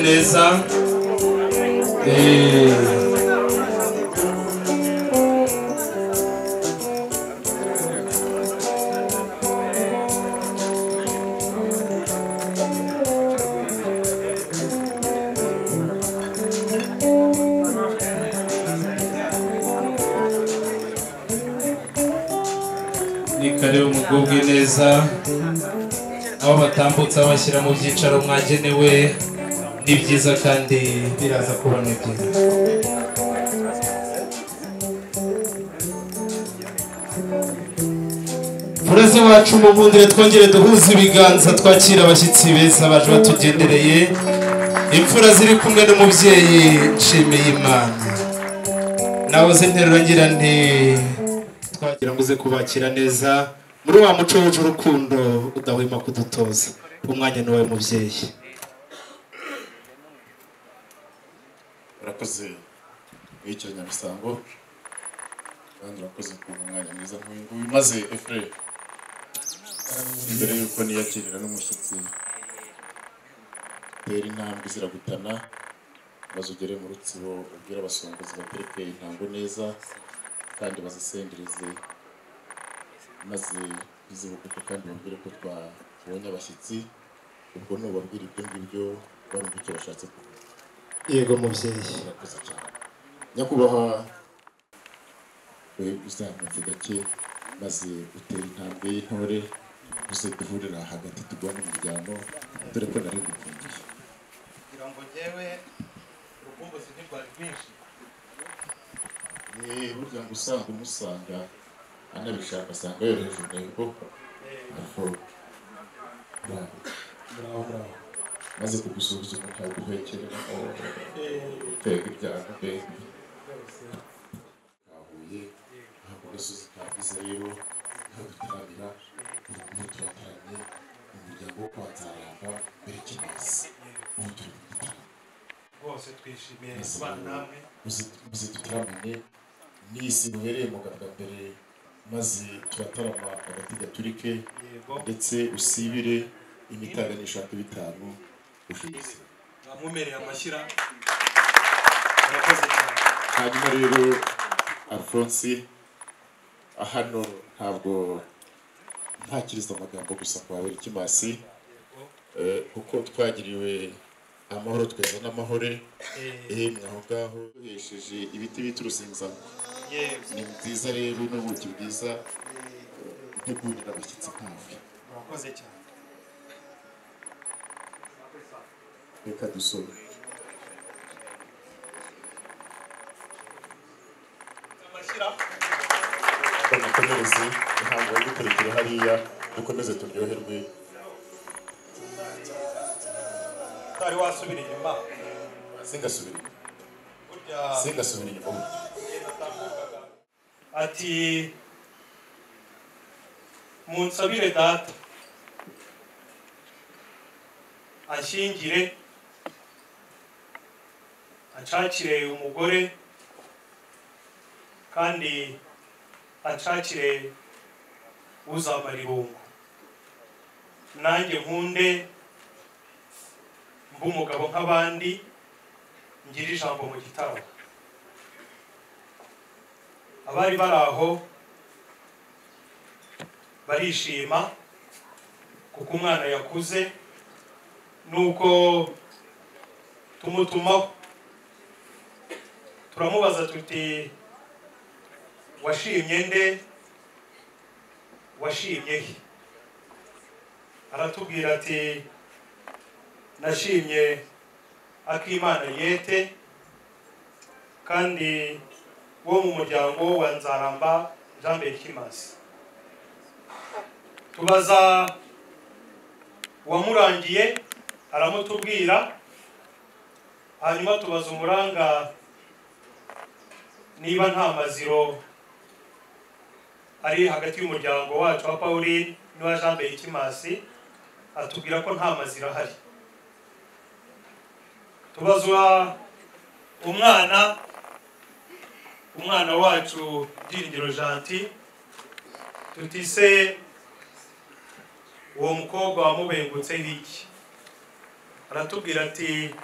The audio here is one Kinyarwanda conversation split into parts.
Neza ni kare umugubwe neza aho batambutsa bashyira mu byicaro mwagenewe ni byiza kandi biraza kubona byiza. Furazi wacu mu bundire twongere duhuza ibiganza twakira abashyitsi beza baje batugendereye imfura ziri kumwe n'umubyeyi nshimiye Imana nahoze nterura ngira nti twagira ngo uze kubakira neza muri wa muco wuje urukundo udahwema kudutoza umwanya ni wawe mubyeyi. Urakoze w'icyo Nyabisango kandi urakoze ku mwanya mwiza nk'uyu nguyu maze Efre imbere y'uko niyakirira n'umushyitsi tera intambwe ziragutana maze ugere mu rutsibo ubwira abasongozi batereke intango neza kandi bazisendereze maze bizibuke kandi babwire ko twabonye abashyitsi ubwo nubabwira ibyo ngibyo barumva icyo bashatse kuvuga. yego mubyeyi. Murakoze cyane nyakubahwa, uzamuvuga gake maze utera intambwe y'intore uze duhurira hagati turwane umuryango, dore ko nari gukumbuye. kugira ngo njyewe urukumbuzi ntirwari rwinshi. Burya ngo usanga umusanga anabishaka asanga yohereje intego ariko bravo maze kugusubiza umuntu aguhekera utega ibyana mbega kahuye ntabwo gasozi kagize rero aho dutaramira urukundo turataramye umuryango wo kwa Nzaramba mbere cy'imasi ubu turi mu gitaramo rwose twishimiye kubana namwe. muze dutaramane n'isi mubereye mu bwa mbere maze turatarama agati gaturike ndetse usibire imitaga n'ishatu bitanu ushize bamumereye amashyira. Murakoze cyane. hanyuma rero Alphonse hano ntabwo ntakiriza amagambo gusa kwa Berikimasi kuko twagiriwe amahoro tweza n'amahore mwaho ngaho duhesheje ibiti biturusinza ni byiza rero n'ubuki bwiza ntegurira abashyitsi hafi. Murakoze cyane. reka dusome dukomereze ntabwo yo gukurikira hariya dukomeze turyoherwe. utari wasubira inyuma singasubira inyuma ati munsabire data anshyingire anshakire umugore kandi anshakire uzamara irungu nanjye nkunde mba umugabo nk'abandi ngira ijambo mu gitaramo. Abari bari aho barishima kuko umwana yakuze nuko tumutumaho turamubaza tuti washimye nde washimye he? Aratubwira ati nashimye Akimana Yete kandi wo mu muryango wa Nzaramba Jean Berikimasi. Tubaza wamurangiye aramutubwira, hanyuma tubaza umuranga niba nta maziro ari hagati y'umuryango wacu wa Pauline n'uwa Jean Berikimasi, atubwira ko nta maziro ahari. Tubazwa umwana wacu Byiringiro Gentil tuti se uwo mukobwa wamubengutse iki? Aratubwira ati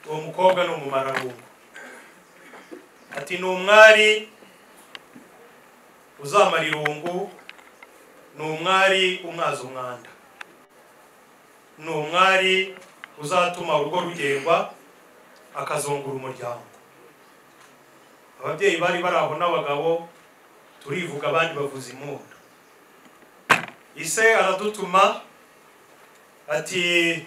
uwo mukobwa ni umumararungu, ati ni umwari uzamara irungu, ni umwari umwaza umwanda, ni umwari uzatuma urugo rugengwa akazongura umuryango. Ababyeyi bari bari aho n'abagabo turivuga abandi bavuza impundu. Ise aradutuma ati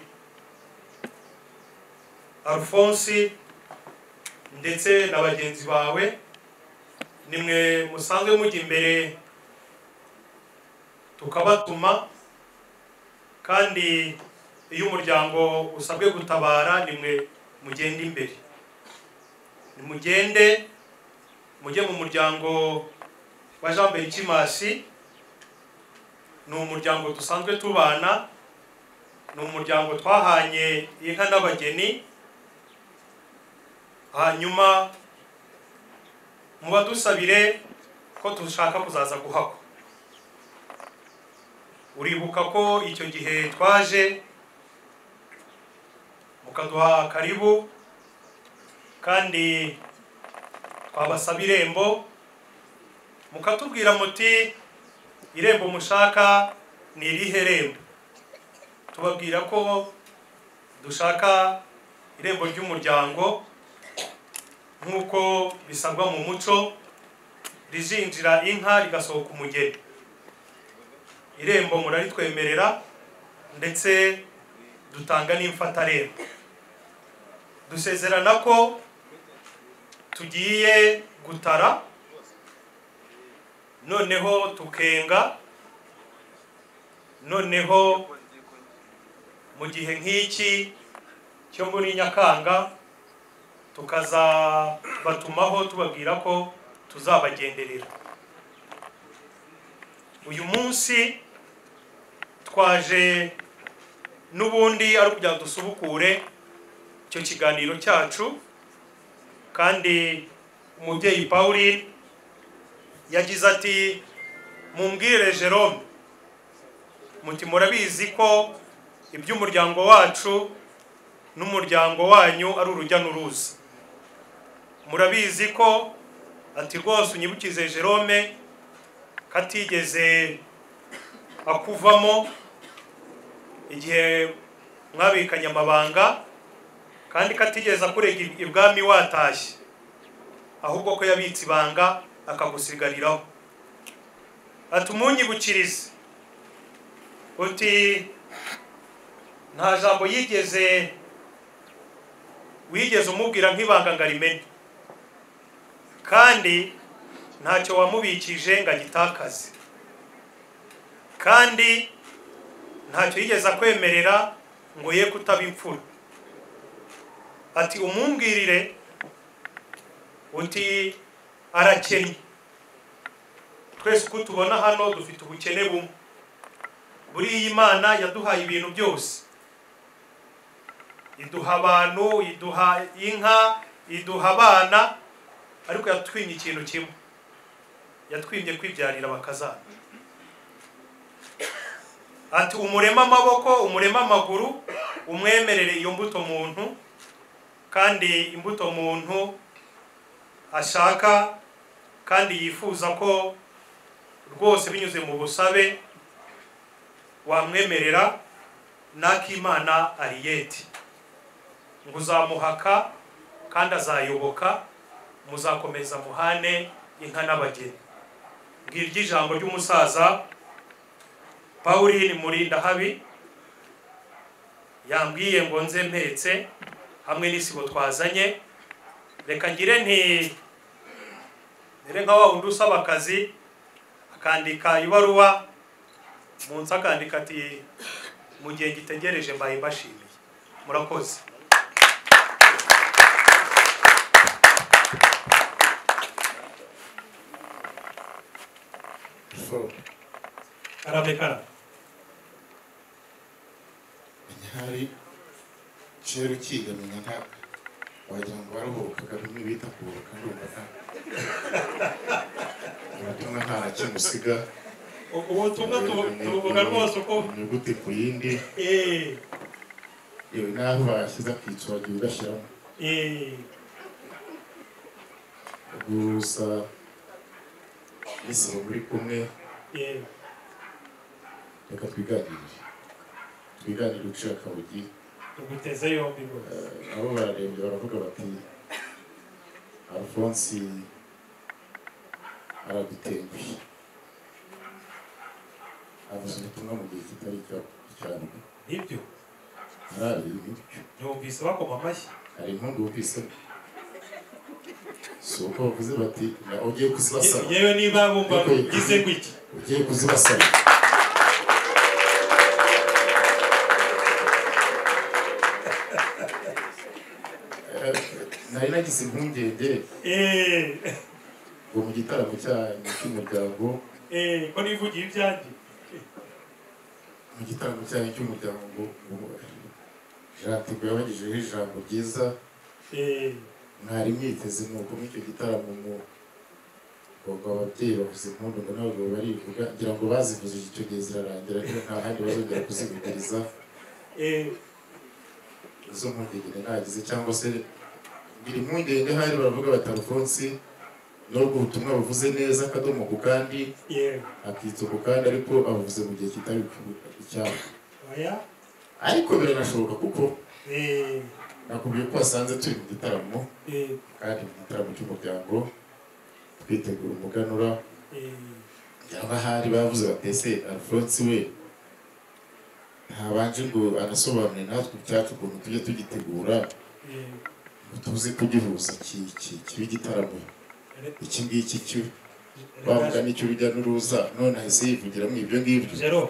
Alphonse ndetse na bagenzi bawe nimwe musanzwe mujya imbere tukabatuma, kandi iyo umuryango usabwe gutabara nimwe mugende imbere. Nimugende mujye mu muryango wa Jean Berikimasi, ni umuryango dusanzwe tubana, ni umuryango twahanye inka n'abageni, hanyuma mubadusabire ko dushaka kuzaza guhakwa. Uribuka ko icyo gihe twaje mukaduha karibu kandi twabasaba irembo, mukatubwira muti irembo mushaka ni irihe rembo? Tubabwira ko dushaka irembo ry'umuryango nk'uko bisabwa mu muco, rizinjira inka rigasohoka umugeni. Irembo muraritwemerera ndetse dutanga n'imfatarembo. Dusezerana ko tugiye gutara, noneho tukenga, noneho mu gihe nk'iki cyo muri Nyakanga tukazabatumaho tubabwira ko tuzabagenderera. Uyu munsi twaje n'ubundi ari kugira dusubukure icyo kiganiro cyacu, kandi umubyeyi Pauline yagize ati mumbwire Jerome, muti murabizi ko iby'umuryango wacu n'umuryango wanyu ari urujya n'uruza. Murabizi ko ati rwose unyibukize Jerome katigeze akuvamo igihe mwabikanye amabanga, kandi katigeze akurega ibwami watashye, ahubwo ko yabitse ibanga akagusigariraho. Ati umunyibukirize uti nta jambo wigeze umubwira nk'ibanga ngo arimenye, kandi ntacyo wamubikije ngo agitakaze, kandi ntacyo yigeze akwemerera ngo ye kutaba imfura. Ati umumbwirire uti arakennye. Twese uko tubona hano dufite ubukene bumwe. Buriya Imana yaduhaye ibintu byose, iduha abantu, iduha inka, iduha abana, ariko yatwimye ikintu kimwe, yatwimye kwibyarira bakazana. Ati umurema amaboko, umurema amaguru, umwemerere iyo mbuto muntu, kandi imbuto muntu ashaka kandi yifuza ko rwose binyuze mu busabe wamwemerera. Nakimana Ariyeti ngo uzamuhaka kandi azayoboka, muzakomeza muhane inka n'abageni. Ngiryo ijambo ry'umusaza Pauline Murindahabi yambwiye ngo nze mpetse hamwe n'isibo twazanye. Reka ngire nti mere nka wa wundi usaba akazi akandika ibaruwa munsi akandika ati mu gihe gitegereje mbaye mbashimiye. Murakoze. Karabekara hari cero kigamenya nta wagira ngo baruhuka bimwe bita kuruhuka ndumva ubutumwa nta kintu usiga. ubutumwa tuvuga rwose uko inyuguti ku yindi yewe naho bashyize akitso wagiye ugashyiramo gusa n'isibo muri kumwe. Reka twiganire ushaka ugi tuguteze yombi rwose. Abo bararembye baravuga bati Alphonse aradutengushye, avuze ubutumwa mu gihe kitari cyane. Nibyo numvise bakoma amashyi, hari impundu wumvise si uko bavuze bati ugiye kuzibasaba. yewe niba bumva ugize gutya ugiye kuzibasaba. Nari nagize impungenge ngo mu gitaramo cyanyu cy'umuryango ko nivugiye ibyanjye mu gitaramo cyanyu cy'umuryango Jean-Tigo yabagejejeho ijambo ryiza mwari mwiteze. Nuko muri icyo gitaramo ngo ababyeyi bavuze impundu ngo n'abagabo barivuga, ngira ngo bazivuze icyo gihe zirarangira, ariko nta handi bazongera kuzivugiriza. Izo mpungenge nagize, cyangwa se ngira impungenge hari baravuga bati Alphonse nubwo ubutumwa buvuze neza akadomo ku kandi akitso ku kandi, ariko abuvuze mu gihe kitari icyabo. Ariko biranashoboka kuko nakubwiye ko wasanze turi mu gitaramo kandi mu gitaramo cy'umuryango twitegura umuganura cyangwa ahari bavuze batese Alphonse we ntabanje ngo anasobanure natwe icyacu ukuntu tujye tugitegura ngo tuze kugihuza kibe igitaramo iki ngiki cyo bavuga n'icyo urujya n'uruza none ahise yivugiramo ibyo ngibyo zero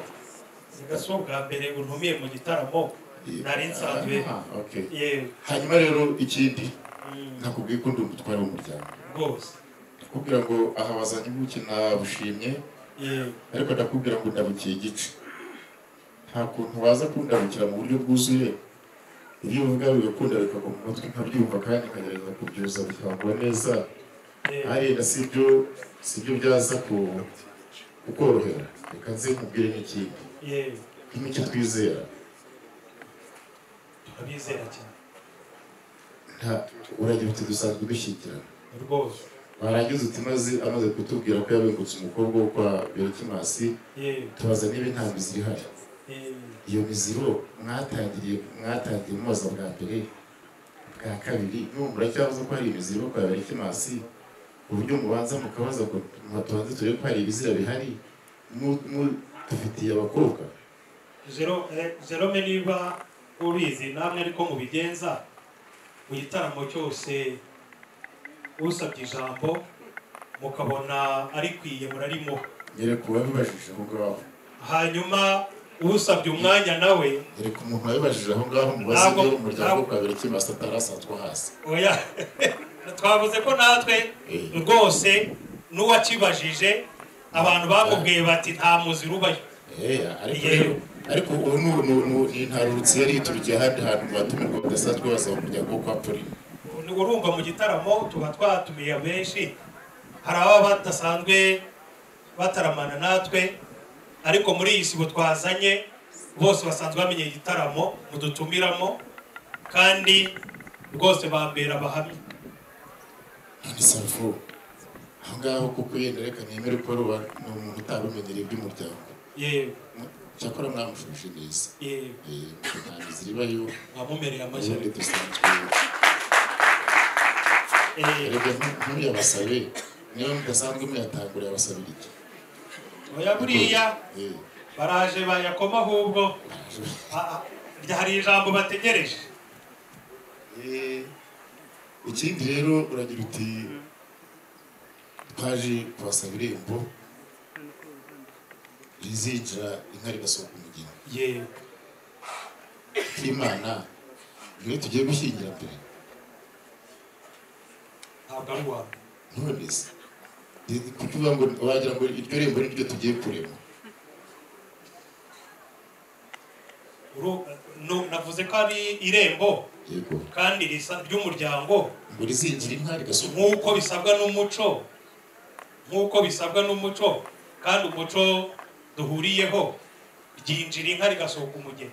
zigaso bwa mbere untumiye mu gitaramo nari nsanzwe hanyuma rero ikindi nakubwiye ko ndi umutware w'umuryango rwose ndakubwira ngo aha wazanye ubuki nabushimye ariko ndakubwira ngo ndabukiye igice nta kuntu waza kundabukira mu buryo bwuzuye ibyo uvuga bigakunda bikagwa mu mutwe nkabyumva kandi nkagerageza kubyuza bikagwa neza hariya sibyo byaza kukorohera reka nze nkubwire n'ikindi nk'icyo twizera turabizera cyane uragira uti dusanzwe dushyikirana rwose warangiza uti amaze kutubwira ko yabengutse umukobwa wo kwa Berekimasi tubaza niba nta miziro ihari iyo miziro mwatangiye mubaza bwa mbere bwa kabiri n'ubu muracyavuze ko hari imiziro kwa Berekimasi uburyo mubanza mukabaza ngo tubanze turebe ko hari ibizira bihari dufitiye abakobwa Jerome niba ubizi namwe ariko mubigenza mu gitaramo cyose usabye ijambo mukabona ari kwiye murarimo nyere kuba bibajije aho ngaho hanyuma usabye umwanya nawe nyere ku muntu wabibajije aho ngaho mubaze umuryango kwa Berekimasi atarasanzwe hasi oya twavuze ko natwe rwose n'uwakibajije abantu bamubwiye bati nta muziro ubayo ariko ubu ni ntarurutse yari yiturukiye ahandi hantu batumirwa badasanzwe basaba umuryango wo kwa Pauline urumva mu gitaramo tuba twatumiye benshi hari ababa badasanzwe bataramana natwe ariko muri iyi sibo twazanye bose basanzwe bamenye igitaramo mudutumiramo kandi rwose bambera abahamya ni Salfo aho ngaho kuko yenda reka nemere ko ruba ni umuntu utarumenyereye iby'umuryango cyakora mwamushuje neza nta miziro ibayo mwamumereye amashyari dusanzwe reka ntuyabasabe niba mudasanzwe muyatangura yabasabira iki oya buriya baraje bayakoma ahubwo hari ijambo bategereje ikindi rero uragira uti twaje kubasaba irembo rizinjira inka rigasohoka umugeni k'Imana niwe tugiye gushyingira mbere ntabwo ari uwawe none se kuvuga ngo wagira ngo iryo rembo niryo tugiye kurema navuze ko ari irembo kandi risa ry'umuryango ngo rizinjira inka rigasohoka nk'uko bisabwa n'umuco kandi umuco duhuriyeho ryinjira inka rigasohoka umugeni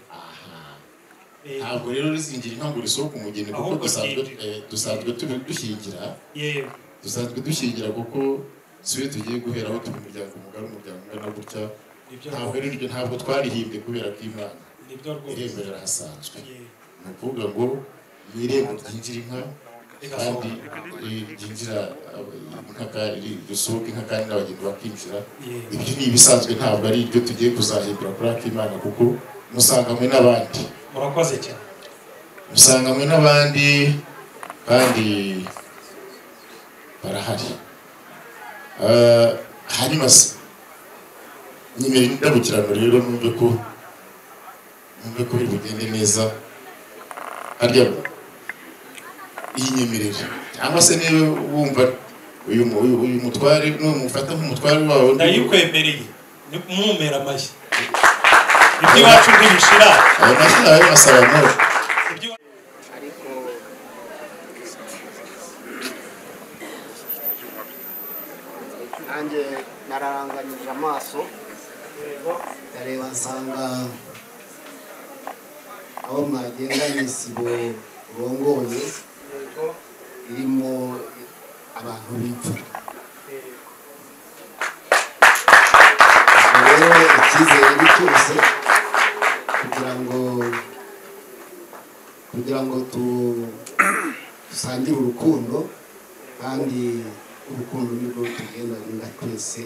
ntabwo rero rizinjira inka ngo risohoke umugeni kuko dusanzwe dushingira kuko siwe tugiye guheraho turi umuryango mugari umuryango ungana gutya ntabwo twarihimbye kubera ko Imana irembo rirahasanzwe ni ukuvuga ngo ni irembo ryinjira inka kandi ryinjira risohoka inka kandi n'abageni bakinjira ibyo ni ibisanzwe ntabwo ari ibyo tugiye kuzahimbira kuri Akimana kuko musanganywe n'abandi murakoze cyane musanganywe n'abandi kandi barahari hanyuma se nyemera indabukirano rero numve ko bigende neza harya iyi nyemerere cyangwa se niba wumva uyu mutware n'umufata nk'umutware wawe ndayikwemereye mwumera amashyi iby'iwacu ntibishira ayo mashyi nawe masaba amahoro ariko nanjye nararanganyije amaso ndareba nsanga aho mwagendanye isibo rongoye irimo abantu b'imfura rero icyizere ni cyose kugira ngo dusangire urukundo kandi urukundo nirwo tugenda nyunga twese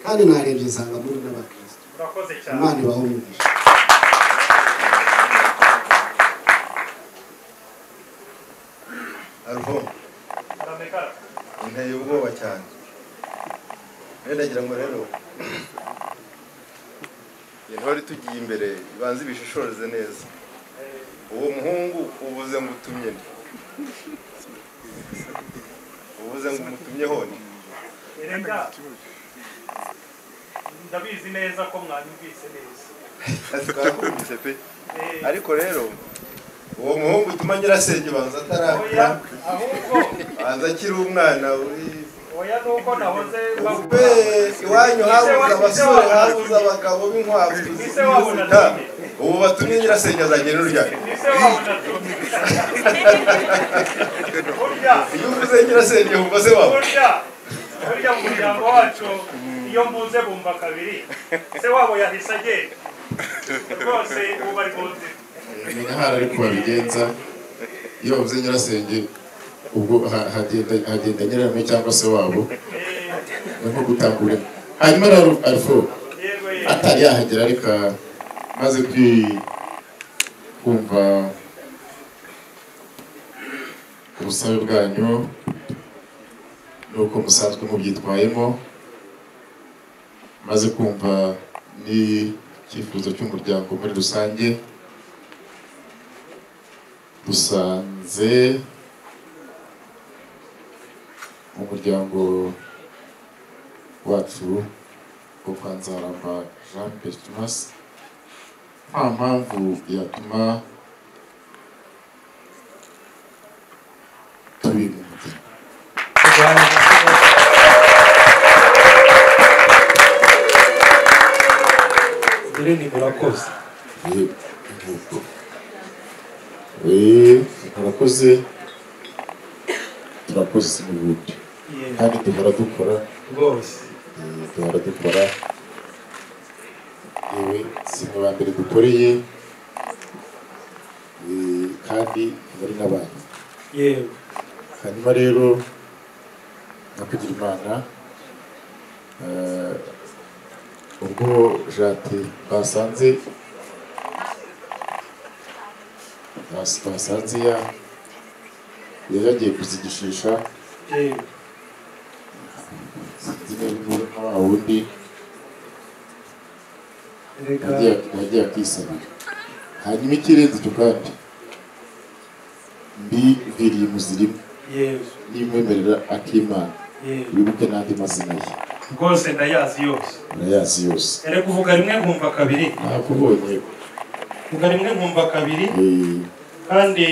kandi narebye nsanga muri n'abakristo Imana ibahe umugisha Alfo inteye ubwoba cyane ndagira ngo rero intore tugiye imbere ibanze ibishishoreze neza uwo muhungu ubuze ngo utumye ubuze ngo umutumye hone ndabizi neza ko mwanyumvise neza twakumvise pe ariko rero uwo muhungu utuma nyirasenge banza atarakura banza akiri umwana uri oya nuko nahoze ube iwanyu habuze abasore habuze abagabo b'inkwavu ubu batumye nyirasenge azagera uryari iyo uvuze nyirasenge wumva se wabo burya mu muryango wacu iyo mbuze bumva kabiri se wabo yahise agenda rwose ubu bari mu nzira ni nk'ahari ariko babigenza iyo bavuze nyirasenge ubwo hagenda nyirarame cyangwa se wabo ni nko gutangura hanyuma rero Alfo atari yahagera ariko maze kumva ubusabe bwanyu nuko musanzwe mubyitwayemo maze kumva n'icyifuzo cy'umuryango muri rusange dusanze umuryango wacu wo kwa Nzaramba Jean Bertimas nta mpamvu yatuma tubimura ni murakoze murakoze turakoze n'ubundi kandi duhora dukora rwose duhora dukora yewe si mu ba mbere dukoreye kandi muri n'abandi yewe hanyuma rero nakugira Imana ubwo Jate basanze yagiye kuzigishisha sinzi neza nka wa wundi yagiye akisabira hanyuma ikirenze icyo kandi mbiviriye muzirimo nimwemerera akimana wibuke n'andi mazina ye rwose ndayazi yose urayazi yose ere kuvuga rimwe nkumva kabiri nakubonye kuvuga rimwe nkumva kabiri kandi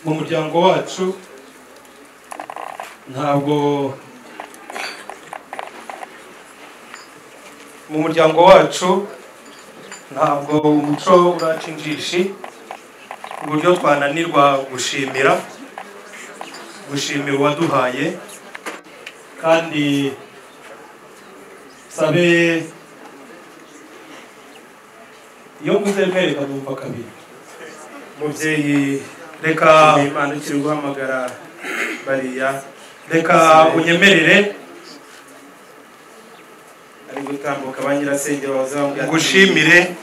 mu muryango wacu ntabwo umuco uraca injishi uburyo twananirwa gushimira uwaduhaye kandi sabe iyo mvuze mwereka numva kabiri mubyeyi reka Imana ikiri guhamagara bariya reka unyemerere ari gutambuka ba nyirasenge ngushimire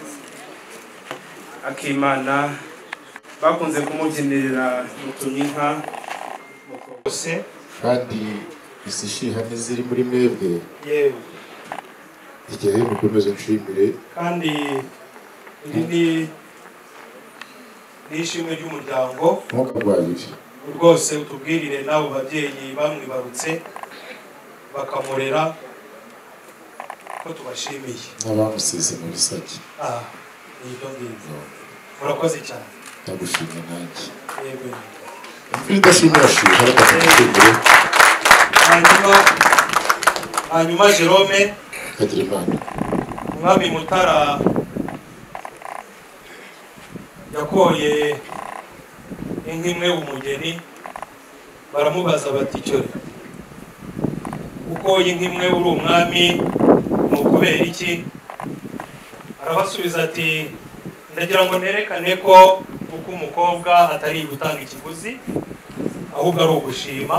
akimana bakunze kumubyinirira mutumye inka bose kandi isishihane ziri muri mwebwe yewe igihe mukomeze nshimire kandi iri ni ishimwe ry'umuryango ntukarwayire rwose utubwirire n'abo babyeyi bamwibarutse bakamurera ko tubashimiye n'abamusize mu bisage ni ibyo ngibyo murakoze cyane ndagushimye nanjye yego imvura idashimira shimira bakamushimire hanyuma Jerome kagira Imana umwami Mutara yakoye inka imwe umugeni baramubaza bati cyo uko inka imwe uri umwami ni ukubera iki arabasubiza ati ndagira ngo nerekane ko uko umukobwa atari gutanga ikiguzi ahubwo ari ugushima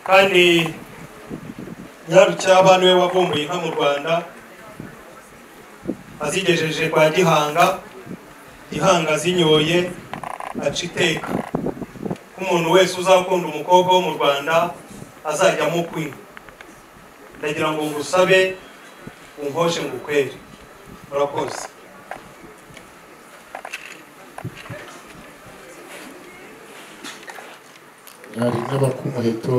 kandi Nyarucyaba niwe wavumbuye inka mu Rwanda azigejeje kwa Gihanga zinyoye aca iteka k'umuntu wese uzakunda umukobwa wo mu Rwanda azajya mu kwinga ndagira ngo ngusabe unkoshe ngukwere murakoze hari n'abakumuheto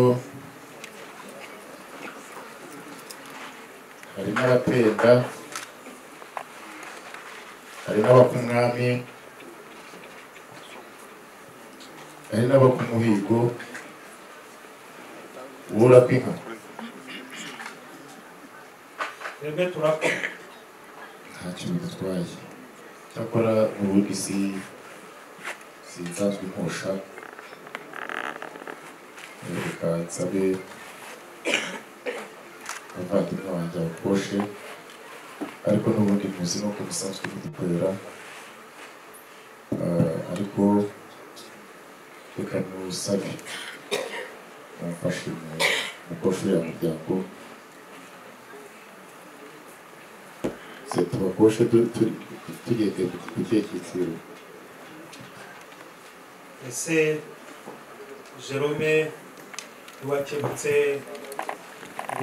hari n'abatenda hari n'abakumwami hari n'abakumuhigo ubura kwinka twebwe turakora nta kintu dutwaye cyakora ubundi sinsanzwe nkosha reka nsabe abavandimwe banjye abakoshe ariko n'ubundi muzi nuko musanzwe mudukorera ariko reka musabe mumfashe mukoshe uriya muryango tubakoshe tugiye ku kihe cyiciro ese Jerome wakebutse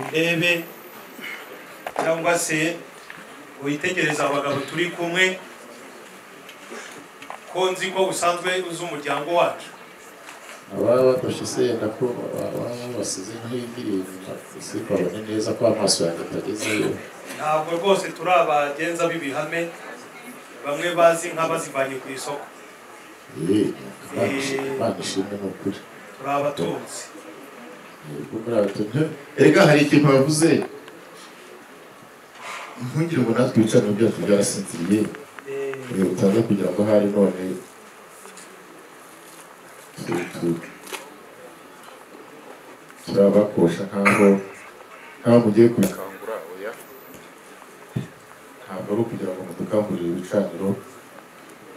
ndebe cyangwa se uyitegereza abagabo turi kumwe ko nzi ko usanzwe uzi umuryango wacu ababa bafashe se yenda ko basize nk'ibiri ese babone neza ko amaso yanjye atagezeyo ntabwo rwose turi abagenza b'ibihame bamwe bazi nk'abazivanye ku isoko Imana ishimwe ni ukuri turi abatunzi erega hari ikintu bavuze ntugire ngo natwe ibicaniro byacu byarasinziriye utaza kugira ngo hari none turabakosha nkaho mugiye kubikangura oya ntabwo ari ukugira ngo mudukangurire ibicaniro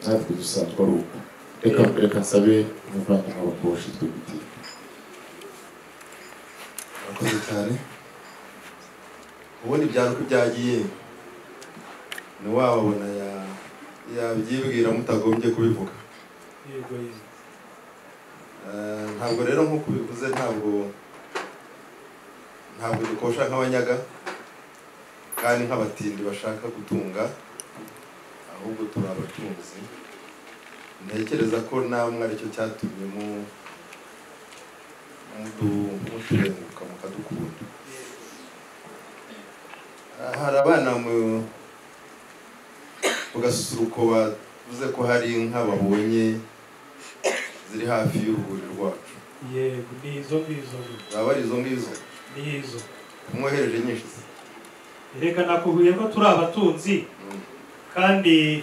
natwe dusanzwe ari uko reka nsabe umuvandimwe abakoshe twigutiye murakoze cyane ubundi byari uko byagiye ntiwababona yabyibwira mutagombye kubivuga ntabwo rero nk'uko ubivuze ntabwo dukosha nk'abanyaga kandi nk'abatindi bashaka gutunga ahubwo turi abatunzi ntekereza ko namwe aricyo cyatumye muturenguka mukadukunda hari abana mu gasusuruko bavuze ko hari inka babonye ziri hafi y'uruhuri rwacu yego ni izo ngizo zaba ari izo ngizo ni izo umwohereje nyinshi reka nakubwiye ko turi abatunzi kandi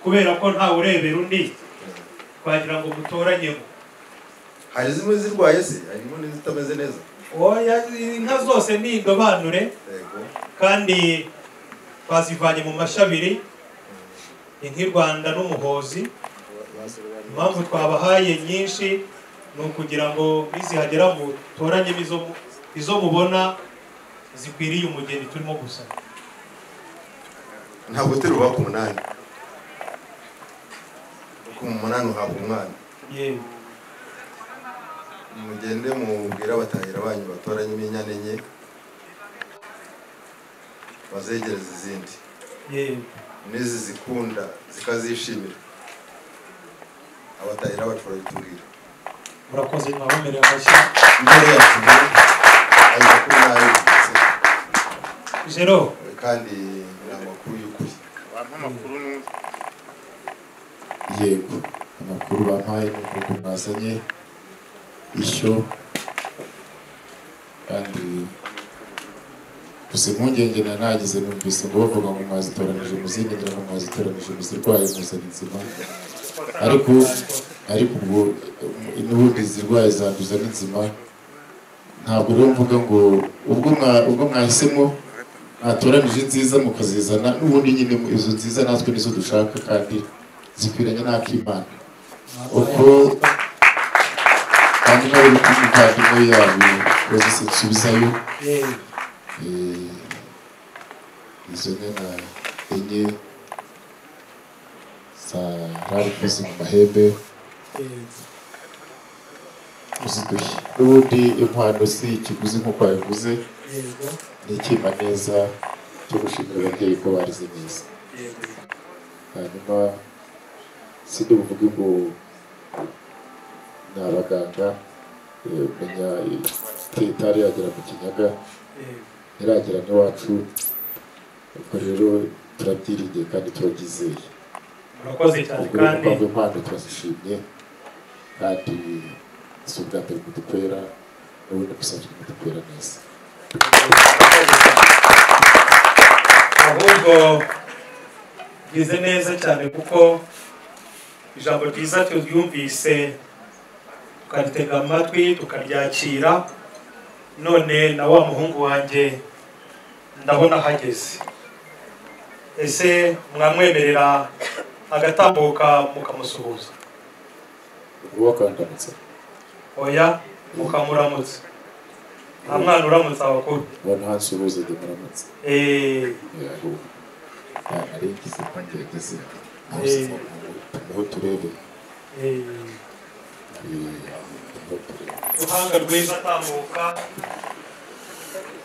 kubera ko ntawe urebera undi twagira ngo mutoranyemo hari zimwe zirwaye se harimo n'izitameze neza oya inka zose ni indobanure kandi twazivanye mu mashabiri inka i Rwanda n'umuhozi impamvu twabahaye nyinshi ni ukugira ngo nizihagera mutoranyemo izo mubona zikwiriye umugeni turimo gusaba ntabwo turi ubaka umunani kuko mu munani uhabwa umwana yewe mugende mubwira abatahira banyu batoranyemo inyana enye bazegereza izindi yewe n'izi zikunda zikazishimira abatahira bacu barabitubwira murakoze mwabemereye amashyi imbere yacu ariko kuri nayo Jero kandi ni amakuru y'ukuri amakuru yego amakuru bampaye n'uko mwazanye ishyo kandi gusa impungenge nagize numvise ngo bavuga ngo mwazitoranije muzindi ngira ngo mwazitoranije muzirwaye muzana inzima ariko ubwo n'ubundi zirwaye zanduza n'inzima ntabwo rero mvuga ngo ubwo mwahisemo mwatoranije nziza mukazizana n'ubundi nyine izo nziza natwe nizo dushaka kandi zikwiranye n'akimana uko kandi nawe uri kumuvandimwe yabo rwose nsubizayo izo nyana enye za rarikoze mu mahembe uziduhe n'ubundi inkwano si ikiguzi nk'uko wabivuze ni ikima neza cyo gushimira ababyeyi ko barize neza hanyuma sindi buvuge ngo ni abaganga menya itari yagera mu Kinyaga ntiragera n'iwacu ubwo rero turabyiringiye kandi turabyizeye murakoze cyane kandi impano turazishimye kandi si ubwa mbere kudupera n'ubundi gusanzwe kudupera neza ahubwo bize neza cyane kuko ijambo ryiza turyumvise tukaritega amatwi tukaryakira none na wa muhungu wanjye ndabona hageze ese mwamwemerera agatambuka mukamusuhuza uwo akandamutsa oya mukamuramutsa nta mwana uramutse abakuru abantu hansuhuza de muramutsa ari igize kwangerageze aho turebe ruhanga rwiza atambuka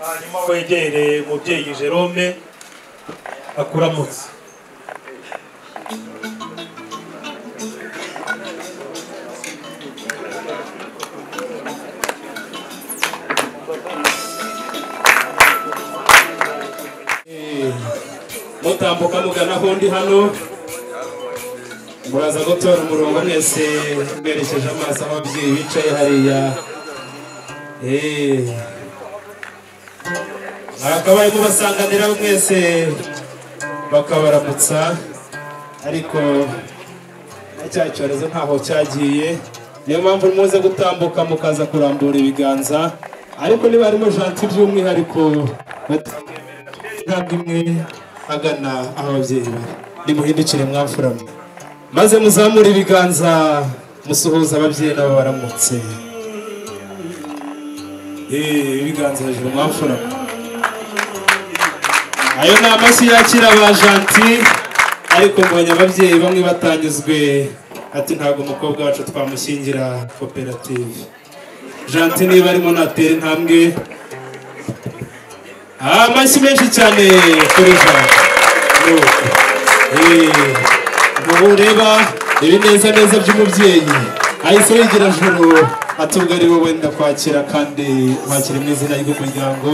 hanyuma wegere umubyeyi Jerome akuramutse mutambuka mugana aho ndi hano muraza gutora umurongo mwese mwerekeje amaso ababyeyi bicaye hariya mwakabaye mubasanganira mwese bakabaramutsa ariko cya cyorezo ntaho cyagiye niyo mpamvu muze gutambuka mukaza kurambura ibiganza ariko niba harimo janti by'umwihariko ntabwo imwe agana aho ababyeyi bari nimuhindukire mwamfuramwe maze muzamure ibiganza musuhuza ababyeyi nabo baramutse ibiganza hejuru mwamfuramwe ayo ni amashyi yakira ba janti ariko mbonye ababyeyi bamwe batanyuzwe ati ntabwo umukobwa wacu twamushyingira koperative janti niba arimo natera intambwe amashyi menshi cyane kuri janti ureba ibi neza neza by'umubyeyi ahise yigira juru atubwo ari wowe ndakwakira kandi wakira mu izina ry'umuryango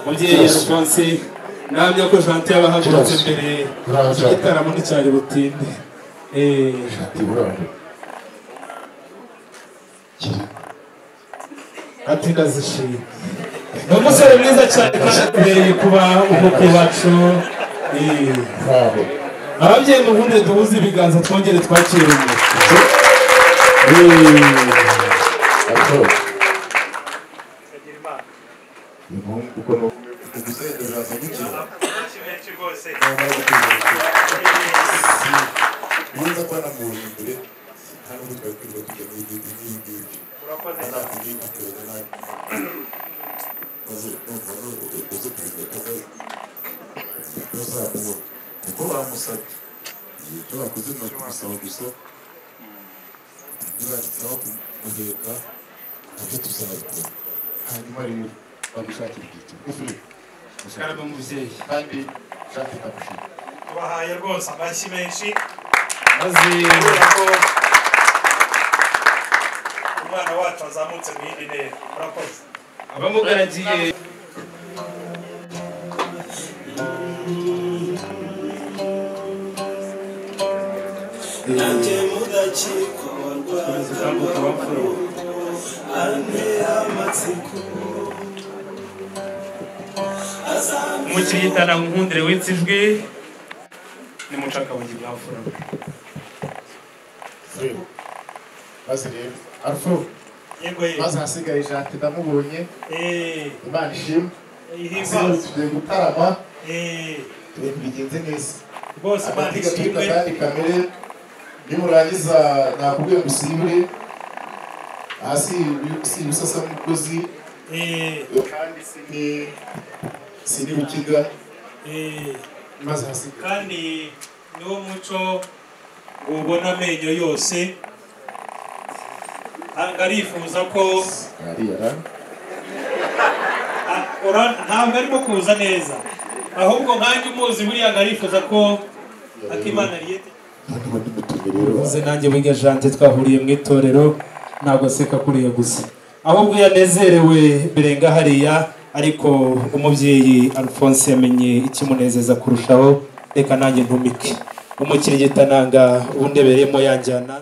mubyeyi Alphonse namya ko janti yabahagurutse mbere igitaramo nticyari butinde ati ndazishimye ni umusore mwiza cyane kandi abereye kuba umukwe wacu ababyeyi muhunde duhuze ibiganza twongere twakire kuko bamusabye icyo bakoze ni ukumusaba gusa ntibasaba kumuheka nabyo tuzabikora hanyuma rero bagushakira ibyiciro karaba mubyeyi kandi ushaka ikamushima tubahaye rwose amashyi menshi maze kubera ko umwana wacu azamutse mu yindi ntera murakoze abamugaragiye nanjye mudakiko umukiriya yitana nkundire w'intsijwi ni mucakabugi mwafuramo maze rero arufo maze hasigaye Jante ndamubonye Imana ishimwe tugiye gutarama ibintu bigenze neza bose Imana ishimwe kandi kamere nimurangiza nakubwiye ngo usibire hasi usasa n'umugozi kandi sini ukiga maze hasigaye kandi niwo muco ubona amenyo yose arifuza ko ntabwo arimo kuza neza ahubwo nkanjye umuzi buriya ngarifuza ko akimana riyete uvuze nanjye wiga Jante twahuriye mu itorero ntabwo aseka kuriye gusa ahubwo yanezerewe birenga hariya ariko umubyeyi Alphonse yamenye ikimunezeza kurushaho reka nanjye ntumike umukirigita nanga ubundebereyemo yanjyana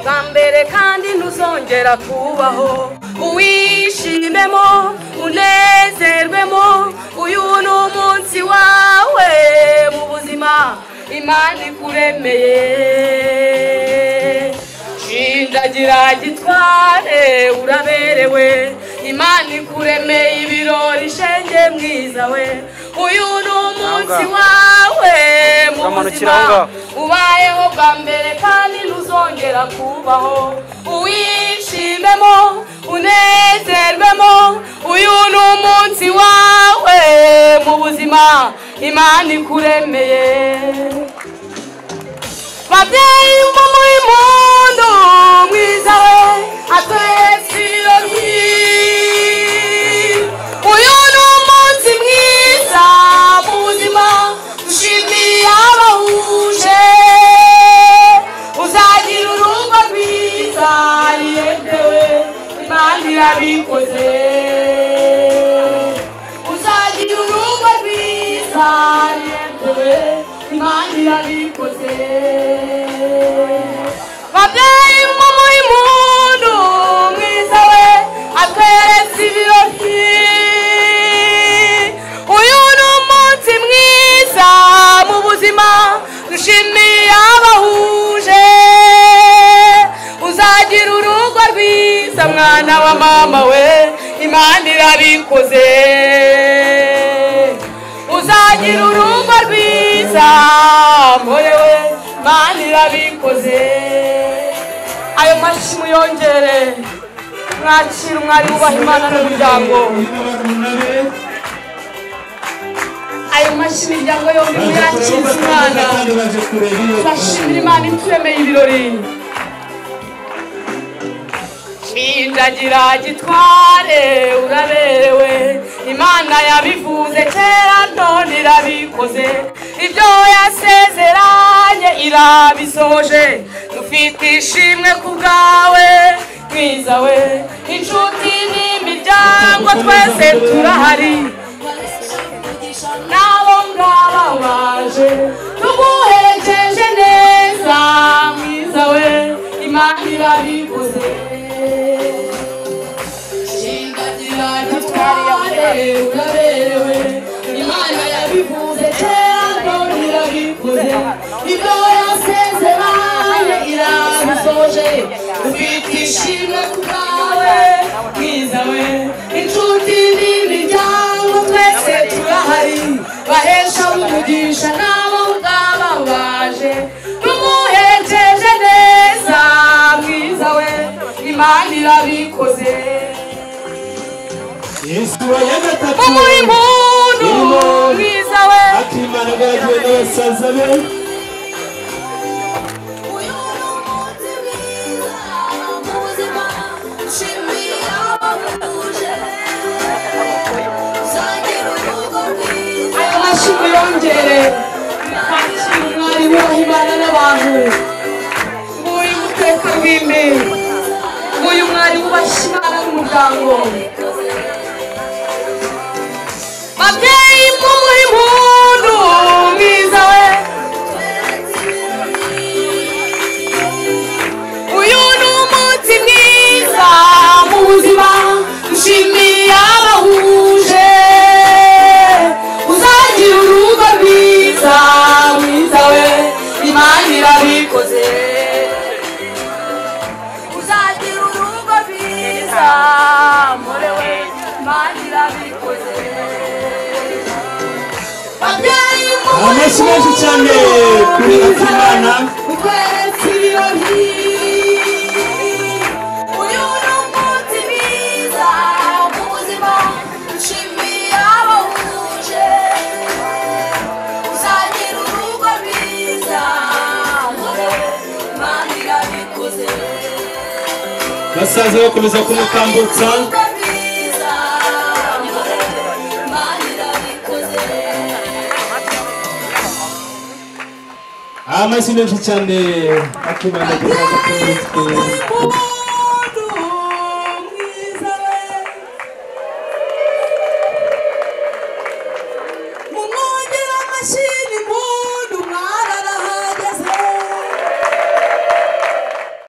Bambere kandi ntuzongera kubaho uwishimemo unezerwemo uyu ni umunsi wawe mu buzima Imana ikuremeye shindagira gitware uraberewe Imana ikuremeye ibirori shenge mwiza we uyu ni umunsi wawe mu buzima ubayeho bwa mbere kandi ntuzongera kubaho uwishimemo unezerwemo uyu ni umunsi wawe mu buzima Imana ikuremeye babyeyi mumuhe impundu mwiza we atwese ibirori uyu ni umunsi mwiza mu buzima dushimiye abahuje uzagira urugo rwiza riyendewe Imana irabikoze uzagira urugo rwiza riyendewe Imana irabikoze babyeyi mumuhe impundu mwiza we atweretse ibirori uyu ni umunsi mwiza mu buzima dushimiye abahuje uzagira urugo rwiza mwana wa mama we Imana irabikoze uzagira urugo rwiza mpore we Imana irabikoze ayo mashyi muyongere mwakira umwari wubaha Imana n'umuryango ayo mashyi imiryango yombi muyakiriza Imana turashimira Imana ituremeye ibirori Shindagira gitware uraberewe Imana yabivuze kera none irabikoze ibyo yasezeranye irabisoje dufite ishimwe ku bwawe mwiza we inshuti n'imiryango twese turahari nabo ngaba baje tuguherekeje neza mwiza we Imana irabikoze shingagira gitware uraberewe Imana yabivuze kera none irabikoze ibyo yasezeranye irabisoje ufite ishimwe kubwawe mwiza we inshuti n'imiryango twese turahari bahesha umugisha nabo ngaba baje tumuherekeje neza mwiza we Imana irabikoze Yesu wa gatatu umurimo mwiza we akimana gaje n'abasaza be amashimwe yongere mwari w'Imana n'abantu nguyu muteka w'imbi nguyu mwari wubashye Imana n'umuryango babyeyi mumuhe impundu mwiza we uyu ni umunsi mwiza mu buzima nshimiye abahuje uzagira urugo rwiza mwiza we Imana irabikoze uzagira urugo rwiza more we Imana irabikoze amashyi menshi cyane kuri Akimana utweretse ibirori uyu ni umunsi mwiza mu buzima nshimiye abahuje uzagira urugo rwiza Imana irabikoze basaza bakomeza kumutambutsa amashyi menshi cyane Akimana